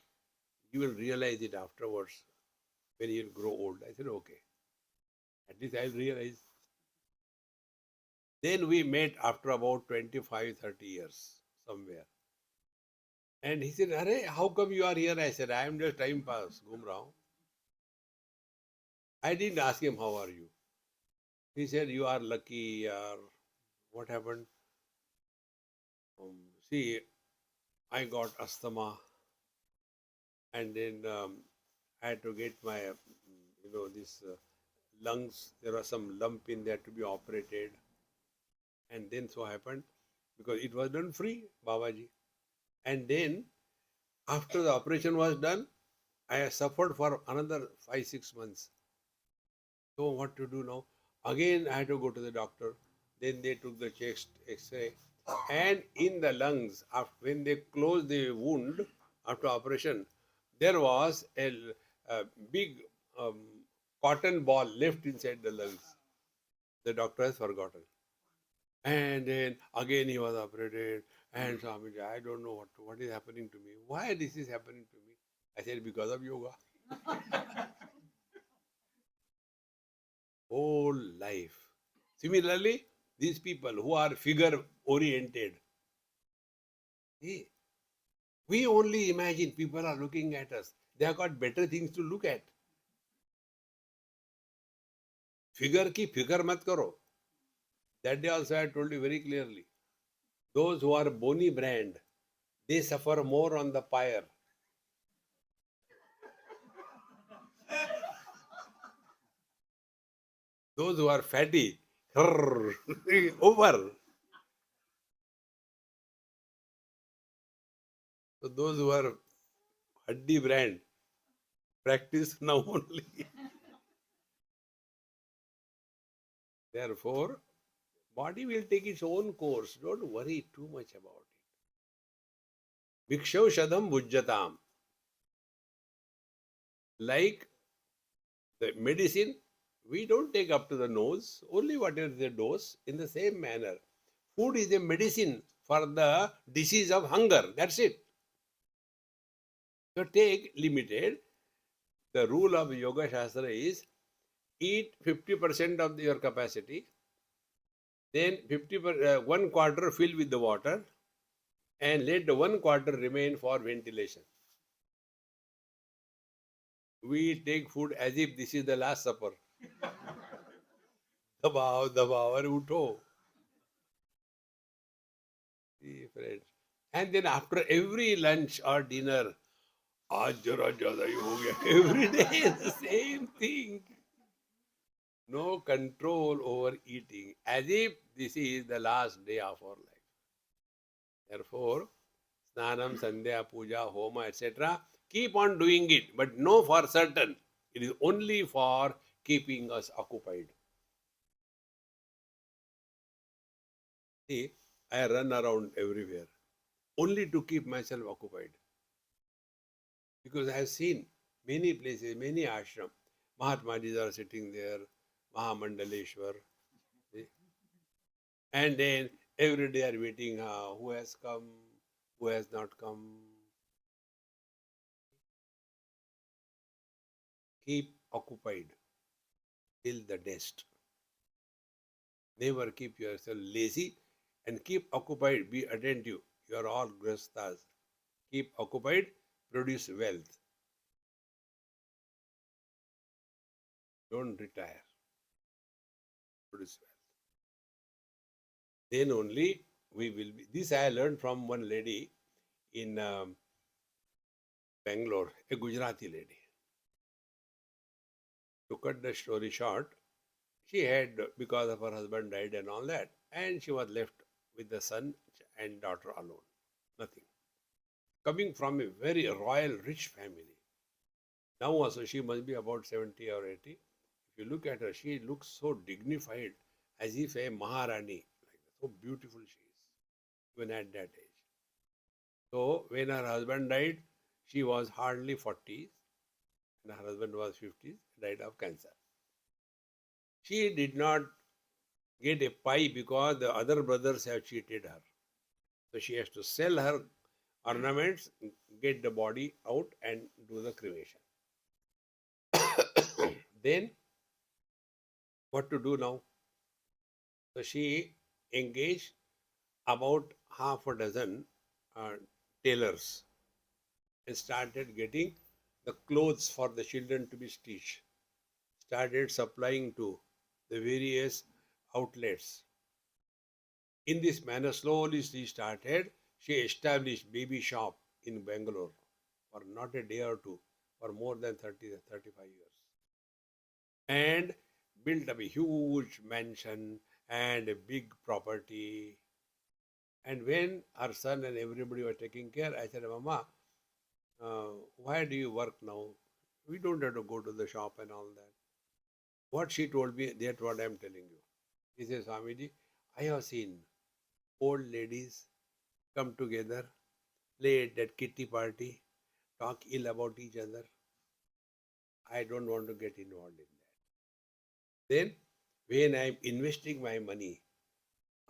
You will realize it afterwards when you grow old. I said, okay. At least I'll realize. Then we met after about 25, 30 years somewhere. And he said, Arey, how come you are here? I said, I am just time pass, ghum raha hu. I didn't ask him, how are you? He said, you are lucky, or what happened? See, I got asthma, and then I had to get my, this lungs, there was some lump in there to be operated. And then so happened, because it was done free, Babaji. And then, after the operation was done, I suffered for another 5, 6 months. So what to do now? Again, I had to go to the doctor. Then they took the chest X-ray, and in the lungs, when they closed the wound after operation, there was a big um, cotton ball left inside the lungs. The doctor has forgotten. And then again he was operated. And Swamiji, I don't know what is happening to me. Why this is happening to me? I said, because of yoga. Whole life. Similarly, these people who are figure oriented, we only imagine people are looking at us. They have got better things to look at. Figure ki figure mat karo. That day also I told you very clearly. Those who are bony brand, they suffer more on the pyre. Those who are fatty, over. So those who are haddi brand, practice now only. Therefore, body will take its own course. Don't worry too much about it. Bhikshaushadam bhujjatam. Like the medicine, we don't take up to the nose, only what is the dose. In the same manner, food is a medicine for the disease of hunger. That's it. So take limited. The rule of Yoga Shastra is eat 50% of your capacity, then 1 quarter fill with the water, and let the 1 quarter remain for ventilation. We take food as if this is the last supper. Dabao, dabao, and utho. See, friends. And then after every lunch or dinner, aaj jara zyada hi ho gaya. Every day the same thing. No control over eating, as if this is the last day of our life. Therefore, Snanam, Sandhya, Puja, Homa, etc. Keep on doing it, but know for certain it is only for keeping us occupied. See, I run around everywhere only to keep myself occupied. Because I have seen many places, many ashram. Mahatmajis are sitting there, Mahamandaleshwar. See? And then every day are waiting, who has come, who has not come. Keep occupied till the death. Never keep yourself lazy and keep occupied. Be attentive. You are all grastas. Keep occupied, produce wealth. Don't retire. Produce wealth. Then only we will be. This I learned from one lady in Bangalore, a Gujarati lady. To cut the story short, she had, because of her husband died and all that, and she was left with the son and daughter alone. Nothing. Coming from a very royal, rich family. Now also she must be about 70 or 80. If you look at her, she looks so dignified, as if a Maharani. So beautiful she is, even at that age. So when her husband died, she was hardly 40s, and her husband was 50s, died of cancer. She did not get a pie because the other brothers have cheated her. So she has to sell her ornaments, get the body out, and do the cremation. Then, what to do now? So she engaged about half a dozen uh, tailors and started getting the clothes for the children to be stitched. Started supplying to the various outlets. In this manner, slowly she established baby shop in Bangalore for not a day or two, for more than 30, 35 years. And built up a huge mansion and a big property. And when her son and everybody were taking care, I said, Mama, why do you work now? We don't have to go to the shop and all that. What she told me, that's what I am telling you. He says, Swamiji, I have seen old ladies come together, play at that kitty party, talk ill about each other. I don't want to get involved in that. Then, when I am investing my money,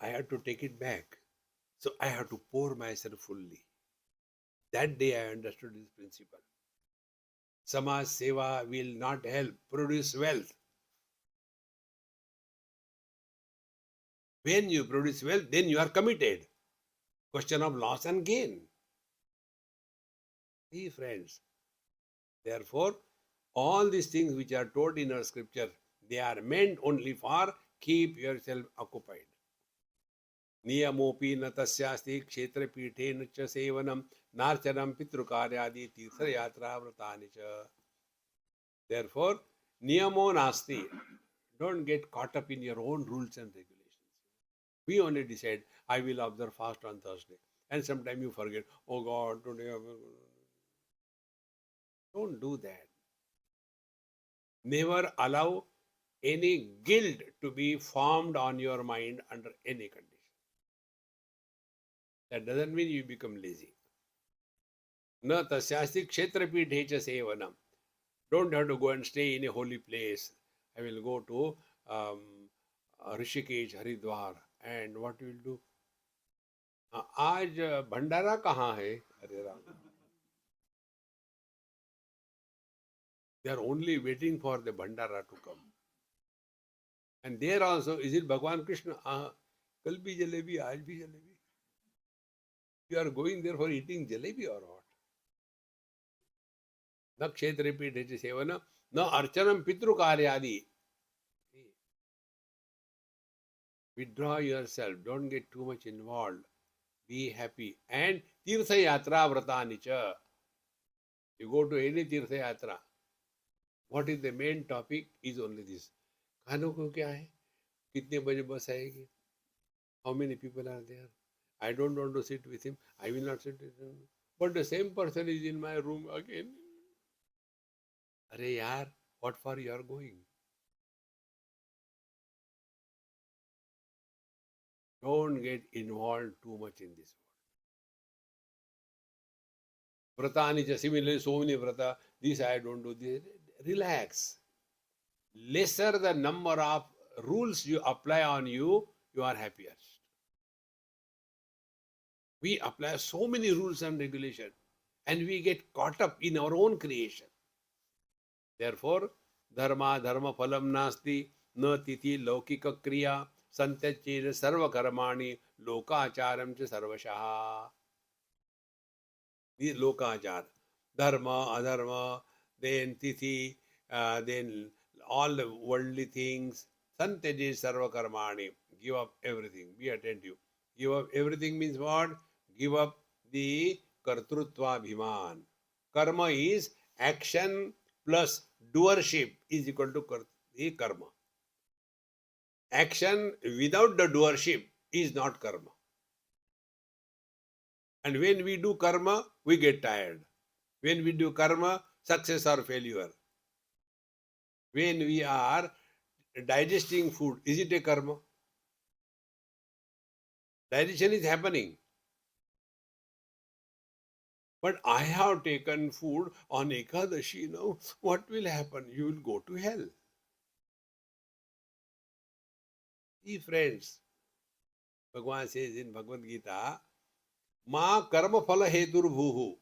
I have to take it back. So I have to pour myself fully. That day I understood this principle. Samaj Seva will not help produce wealth. When you produce wealth, then you are committed. Question of loss and gain. See, friends. Therefore, all these things which are told in our scripture, they are meant only for keep yourself occupied. नियमोपि न तस्यास्ति क्षेत्रपीठेन च सेवनम नार्चनम पितृकार्यादि तीर्थयात्रा व्रतानि च. Therefore, niyamo nasti. Don't get caught up in your own rules and regulations. We only decide, I will observe fast on Thursday. And sometimes you forget, oh God, today. Don't do that. Never allow any guilt to be formed on your mind under any condition. That doesn't mean you become lazy. Na tasyasti kshetrapidhe cha sevanam. Don't have to go and stay in a holy place. I will go to Rishikesh, Haridwar, and what will do? आज भंडारा कहाँ है? अरे Ram. They are only waiting for the bhandara to come. And there also, is it Bhagwan Krishna? Kal bhi jalebi, aaj bhi jalebi. You are going there for eating jalebi or what? Na kshetra pidhe sevana, na archanam pitru karyadi. Withdraw yourself. Don't get too much involved. Be happy. And Tirtha Yatra Vratani cha. You go to any Tirtha Yatra. What is the main topic is only this. खानों को क्या है? कितने बजे बस आएगी? How many people are there? I don't want to sit with him. I will not sit with him. But the same person is in my room again. अरे यार, what for you are going? Don't get involved too much in this world. Vratani, similarly, so many vrata, this I don't do, this. Relax. Lesser the number of rules you apply on you, you are happiest. We apply so many rules and regulations, and we get caught up in our own creation. Therefore, dharma phalam nasti na titi laukika kriya santachena sarva karmani lokacharam cha sarvashaha. The lokachar, dharma, adharma, then tithi, then all the worldly things, santaji sarva karmani. Give up everything, be attentive. Give up everything means what? Give up the kartrutva bhiman. Karma is action plus doership is equal to the karma. Action without the doership is not karma. And when we do karma, we get tired. When we do karma, success or failure. When we are digesting food, is it a karma? Digestion is happening. But I have taken food on Ekadashi now. What will happen? You will go to hell. See, friends, Bhagavan says in Bhagavad Gita, Ma karma phala heturubhuhu,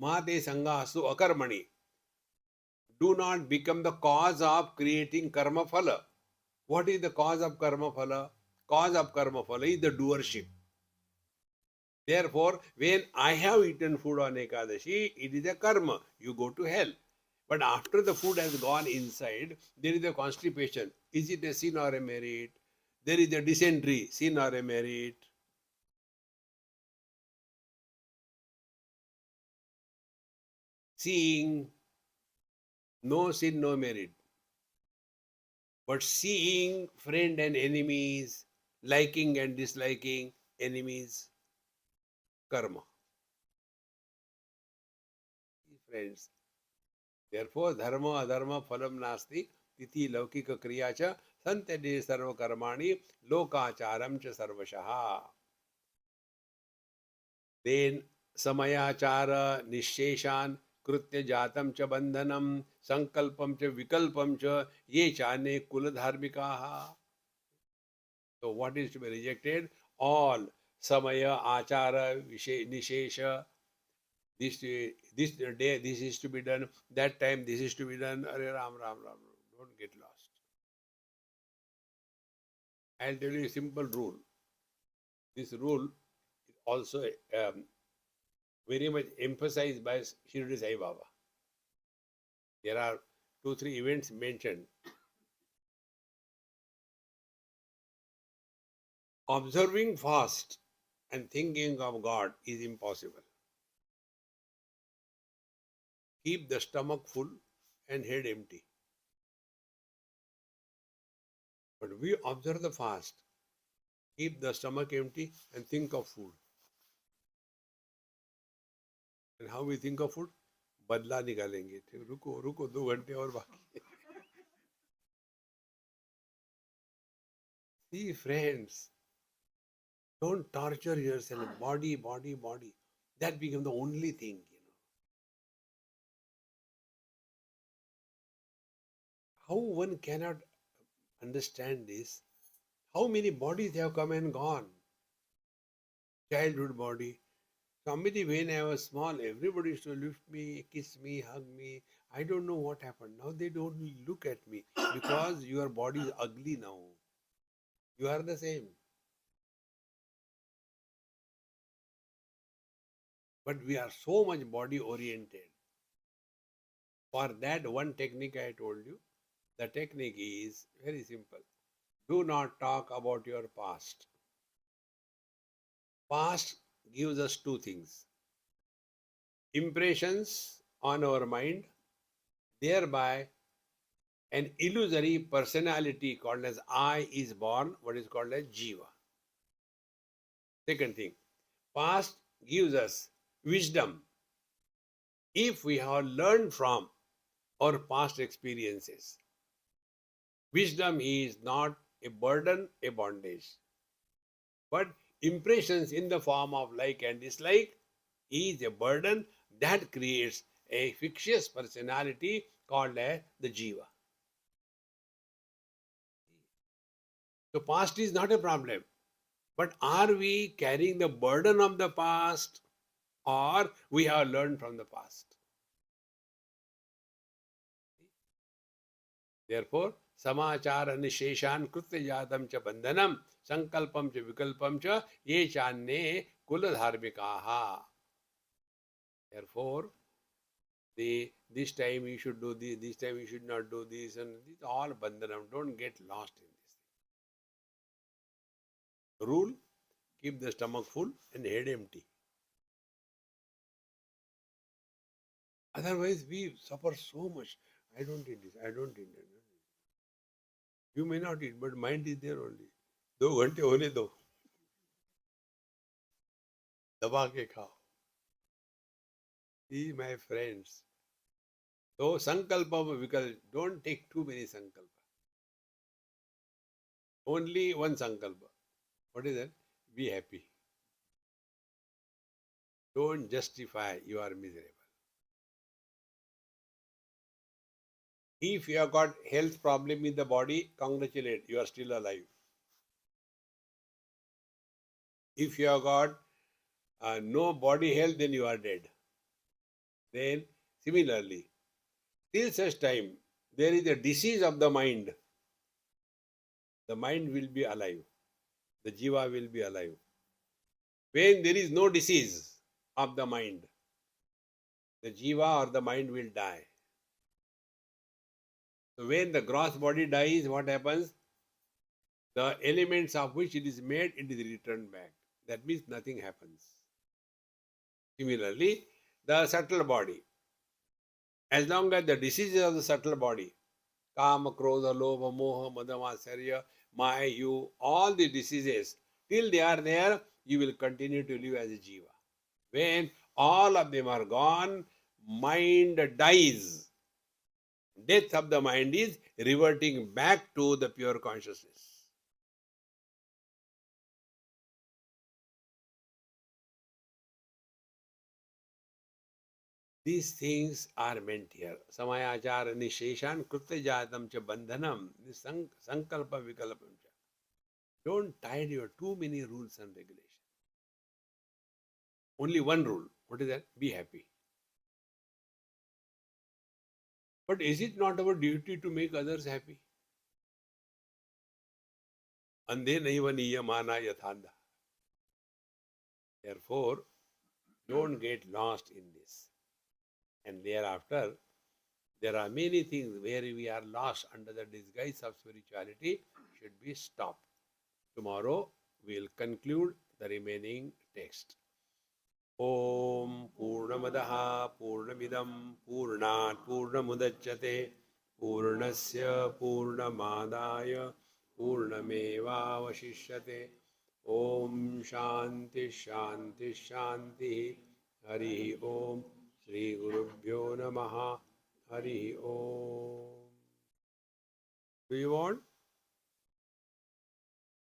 ma te sangasu akarmani. Do not become the cause of creating karma phala. What is the cause of karma phala? Cause of karma phala is the doership. Therefore, when I have eaten food on Ekadashi, it is a karma. You go to hell. But after the food has gone inside, there is a constipation. Is it a sin or a merit? There is a dysentery, sin or a merit? Seeing, no sin, no merit. But seeing friend and enemies, liking and disliking enemies, karma. Friends, therefore, dharma adharma phalam nasti titi laukika kriya cha santade sarva karmani lokacharam cha sarvashaha. Then samayachara nisheshan कृत्य जातम च बंधनम संकल्पम च विकल्पम च ये चाने कुल धार्मिकाः. So what is to be rejected? All samaya, achara, nishesha. This day this is to be done. That time this is to be done. Are Ram Ram Ram. Don't get lost. I'll tell you a simple rule. This rule is also very much emphasized by Shirdi Sai Baba. There are 2-3 events mentioned. Observing fast and thinking of God is impossible. Keep the stomach full and head empty. But we observe the fast, keep the stomach empty and think of food. And how we think of food? बदला निकालेंगे. रुको रुको 2 घंटे और बाकी. See, friends, don't torture yourself. Body. That becomes the only thing, How one cannot understand this? How many bodies have come and gone? Childhood body. Somebody, when I was small, everybody used to lift me, kiss me, hug me. I don't know what happened. Now they don't look at me because your body is ugly now. You are the same. But we are so much body oriented. For that one technique I told you, the technique is very simple. Do not talk about your past. Past gives us 2 things. Impressions on our mind, thereby an illusory personality called as I is born, what is called as Jiva. Second thing, past gives us wisdom if we have learned from our past experiences. Wisdom is not a burden, a bondage. But impressions in the form of like and dislike is a burden that creates a fictitious personality called as the Jiva. So past is not a problem. But are we carrying the burden of the past or we have learned from the past? Therefore, samachara nisheshan krutya jatam cha bandhanam sankalpam cha vikalpam cha ye channe kula dharmikaha. Therefore, this time you should do this time you should not do this, and this all bandhanam. Don't get lost in this. Rule, keep the stomach full and head empty. Otherwise, we suffer so much. I don't eat this, I don't eat that. You may not eat, but mind is there only. 2 घंटे होने दो, दबा के खाओ. See, my friends. So, sankalpa vikalpa, don't take too many sankalpa. Only one sankalpa. What is that? Be happy. Don't justify you are miserable. If you have got health problem in the body, congratulate, you are still alive. If you have got no body health, then you are dead. Then similarly, till such time there is a disease of the mind will be alive. The jiva will be alive. When there is no disease of the mind, the jiva or the mind will die. So when the gross body dies, what happens? The elements of which it is made, it is returned back. That means nothing happens. Similarly, the subtle body, as long as the diseases of the subtle body, Kama, Krodha, Lobha, Moha, Madhamasarya, Maya, you, all the diseases, till they are there, you will continue to live as a jiva. When all of them are gone, mind dies. Death of the mind is reverting back to the pure consciousness. These things are meant here. Samayachara nisheshan krutya jatam cha bandhanam sankalpa vikalpam cha. Don't tie your too many rules and regulations. Only one rule. What is that? Be happy. But is it not our duty to make others happy? Andhe naiva niyamana yathanda. Therefore, don't get lost in this. And thereafter, there are many things where we are lost under the disguise of spirituality should be stopped. Tomorrow, we will conclude the remaining text. Om Purnamadaha Purnamidam Purnat Purnamudachyate Purnasya Purnamadaya Purnamevavashishyate. Om Shanti Shanti Shanti. Hari Om. Shri Gurubhyo Namaha. Hari Om. Do you want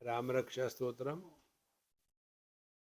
Ramaraksha Stotram?